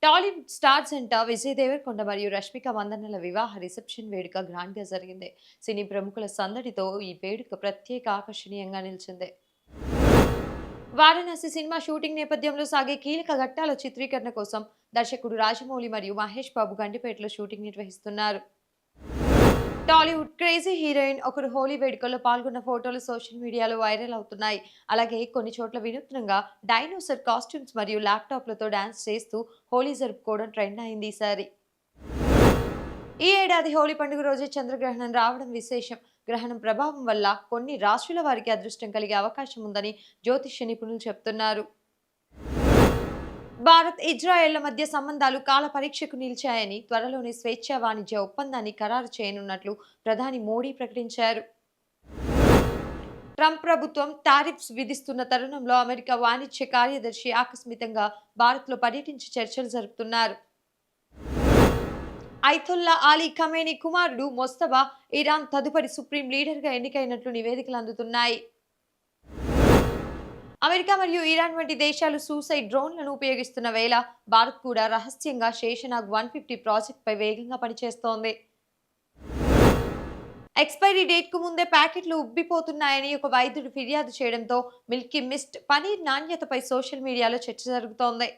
Tollywood stars అంట విజయ్ దేవరకొండ మరియు రష్మిక మందన్నల వివాహ రిసెప్షన్ వేడుక గ్రాండ్ గా జరిగింది. సినీ ప్రముఖుల సందడితో ఈ వేడుక ప్రత్యేక ఆకర్షణీయంగా నిలిచింది. వారణాసి సినిమా షూటింగ్ నేపథ్యంలో సాగే కీలక ఘట్టాల చిత్రీకరణ కోసం దర్శకుడు రాజమౌళి మరియు మహేష్ బాబు గండిపేటలో షూటింగ్ నిర్వహిస్తున్నారు. టాలీవుడ్ క్రేజీ హీరోయిన్ ఒకరు హోలీ వేడుకల్లో పాల్గొన్న ఫోటోలు సోషల్ మీడియాలో వైరల్ అవుతున్నాయి. అలాగే కొన్ని చోట్ల వినూత్నంగా డైనోసర్ కాస్ట్యూమ్స్ మరియు ల్యాప్టాప్లతో డాన్స్ చేస్తూ హోలీ జరుపుకోవడం ట్రెండ్ అయింది ఈసారి. ఈ ఏడాది హోలీ పండుగ రోజే చంద్రగ్రహణం రావడం విశేషం. గ్రహణం ప్రభావం వల్ల కొన్ని రాశుల వారికి అదృష్టం కలిగే అవకాశం ఉందని జ్యోతిష్య నిపుణులు చెప్తున్నారు. భారత్, ఇజ్రాయెళ్ల మధ్య సంబంధాలు కాల పరీక్షకు నిలిచాయని, త్వరలోనే స్వేచ్ఛా వాణిజ్య ఒప్పందాన్ని ఖరారు చేయనున్నట్లు ప్రధాని మోడీ ప్రకటించారు. ట్రంప్ ప్రభుత్వం టారిఫ్స్ విధిస్తున్న తరుణంలో అమెరికా వాణిజ్య కార్యదర్శి ఆకస్మికంగా భారత్లో పర్యటించి చర్చలు జరుపుతున్నారు. ఐతుల్లా అలీ ఖమేనీ కుమారుడు మొస్తఫా ఇరాన్ తదుపరి సుప్రీం లీడర్గా ఎన్నికైనట్లు నివేదికలు అందుతున్నాయి. అమెరికా మరియు ఇరాన్ వంటి దేశాలు సూసైడ్ డ్రోన్లను ఉపయోగిస్తున్న వేళ భారత్ కూడా రహస్యంగా శేషనాగ్ 150 ప్రాజెక్టుపై వేగంగా పనిచేస్తోంది. ఎక్స్పైరీ డేట్ కు ముందే ప్యాకెట్లు ఉబ్బిపోతున్నాయని ఒక వైద్యుడు ఫిర్యాదు చేయడంతో మిల్కీ మిస్ట్ పనీర్ నాణ్యతపై సోషల్ మీడియాలో చర్చ జరుగుతోంది.